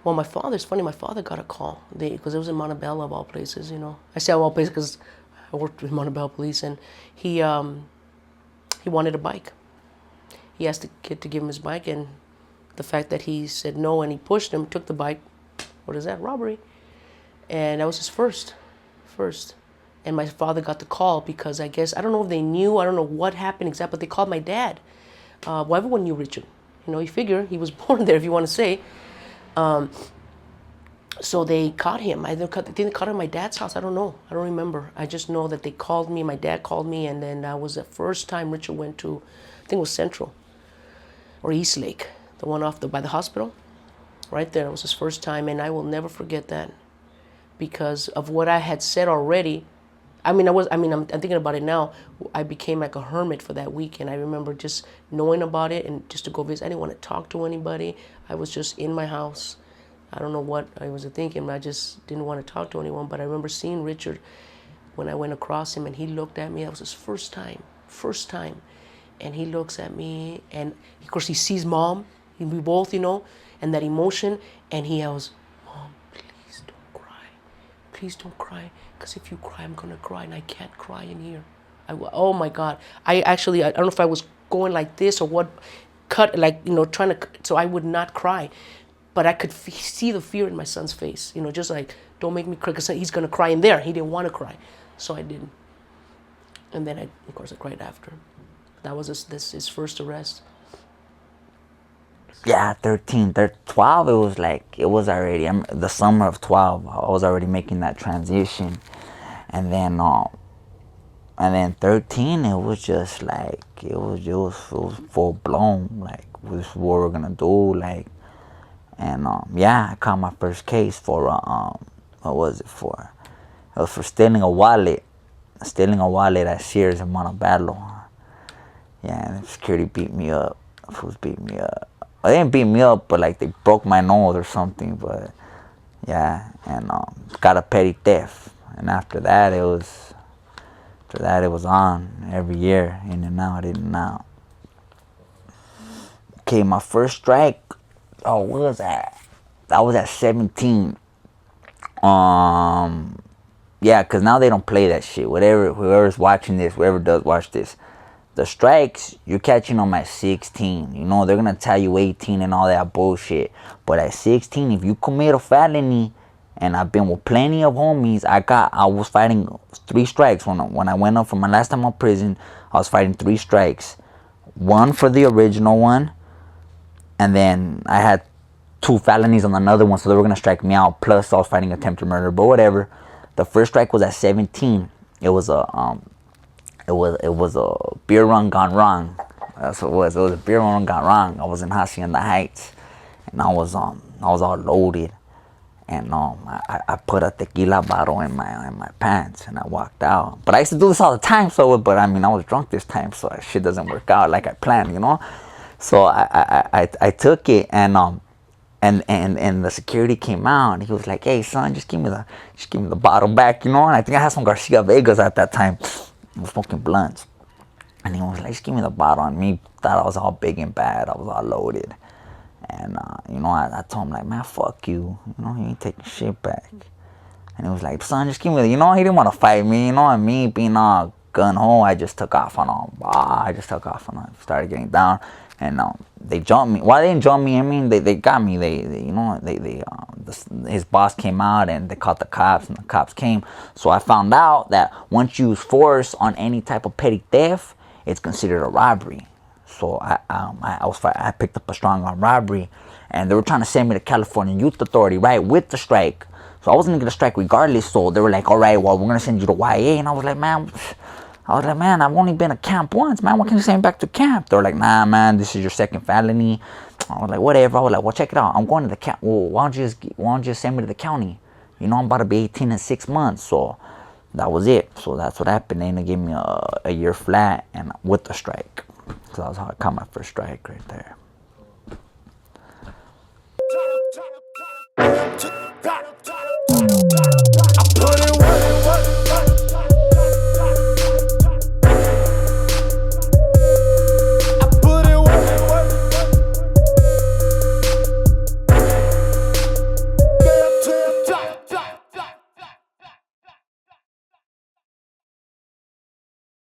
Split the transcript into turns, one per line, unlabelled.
Well, my father, it's funny, my father got a call because it was in Montebello of all places, you know. I say of all places because I worked with Montebello police, and he wanted a bike. He asked the kid to give him his bike, and the fact that he said no and he pushed him, took the bike, what is that, robbery? And that was his first. And my father got the call because I guess, I don't know if they knew, I don't know what happened exactly, but they called my dad. Well, everyone knew Richard. You know, you figure he was born there, if you want to say. So they caught him. I think they caught him at my dad's house. I don't know. I don't remember. I just know that they called me. My dad called me, and then that was the first time Richard went to, I think it was Central or East Lake, the one by the hospital. Right there. It was his first time, and I will never forget that because of what I had said already. I'm thinking about it now. I became like a hermit for that week, and I remember just knowing about it and just to go visit. I didn't want to talk to anybody. I was just in my house. I don't know what I was thinking. I just didn't want to talk to anyone. But I remember seeing Richard when I went across him, and he looked at me. That was his first time. And he looks at me, and of course he sees Mom. We both, you know, and that emotion. And he yells, "Mom, please don't cry. Please don't cry. Because if you cry, I'm going to cry, and I can't cry in here." Oh my God. I don't know if I was going like this or what, trying to, so I would not cry. But I could see the fear in my son's face, you know, just like, don't make me cry, because he's going to cry in there. He didn't want to cry. So I didn't. And then, of course, I cried after. That was his first arrest.
Yeah, 12, it was already, the summer of 12, I was already making that transition. And then 13, it was just like, it was full blown, like, this is what we're gonna do, like. And I caught my first case for what was it for? It was for stealing a wallet at Sears in Montebello. Yeah, and the security beat me up. Fools beat me up. They didn't beat me up, but like they broke my nose or something. But yeah, and got a petty theft. And after that, it was on every year, in and out. Okay, my first strike. Oh, what was that? That was at 17. Yeah, because now they don't play that shit. Whoever's watching this, whoever does watch this, the strikes, you're catching them at 16. You know, they're going to tell you 18 and all that bullshit. But at 16, if you commit a felony, and I've been with plenty of homies, I was fighting 3 strikes. When I went up for my last time in prison, I was fighting 3 strikes. 1 for the original one, and then I had 2 felonies on another one, so they were going to strike me out. Plus, I was fighting attempted murder, but whatever. The first strike was at 17. It was a beer run gone wrong. That's what it was. It was a beer run gone wrong. I was in Hacienda Heights, and I was all loaded, and I put a tequila bottle in my pants, and I walked out. But I used to do this all the time, but I was drunk this time, so that shit doesn't work out like I planned, you know. So I took it, and the security came out, and he was like, "Hey son, just give me the bottle back, you know." And I think I had some Garcia Vegas at that time. I was smoking blunts, and he was like, "Just give me the bottle." And me thought I was all big and bad. I was all loaded, and I told him like, "Man, fuck you, you ain't taking shit back." And he was like, "Son, just give me he didn't want to fight me, and me being all gun ho, I just took off on him. Started getting down. And they jumped me. Well, they didn't jump me. I mean, they got me. His boss came out, and they called the cops, and the cops came. So I found out that once you use force on any type of petty theft, it's considered a robbery. So I picked up a strong arm robbery, and they were trying to send me to California Youth Authority, right, with the strike. So I wasn't gonna strike regardless. So they were like, "All right, well, we're gonna send you to YA," and I was like, "Man, I've only been to camp once, man. Why can't you send me back to camp?" They were like, "Nah, man, this is your second felony." I was like, "Whatever." I was like, "Well, check it out. I'm going to the camp. Well, why don't you just send me to the county? I'm about to be 18 in 6 months." So that was it. So that's what happened. They gave me a year flat and with the strike. So that was how I caught my first strike right there.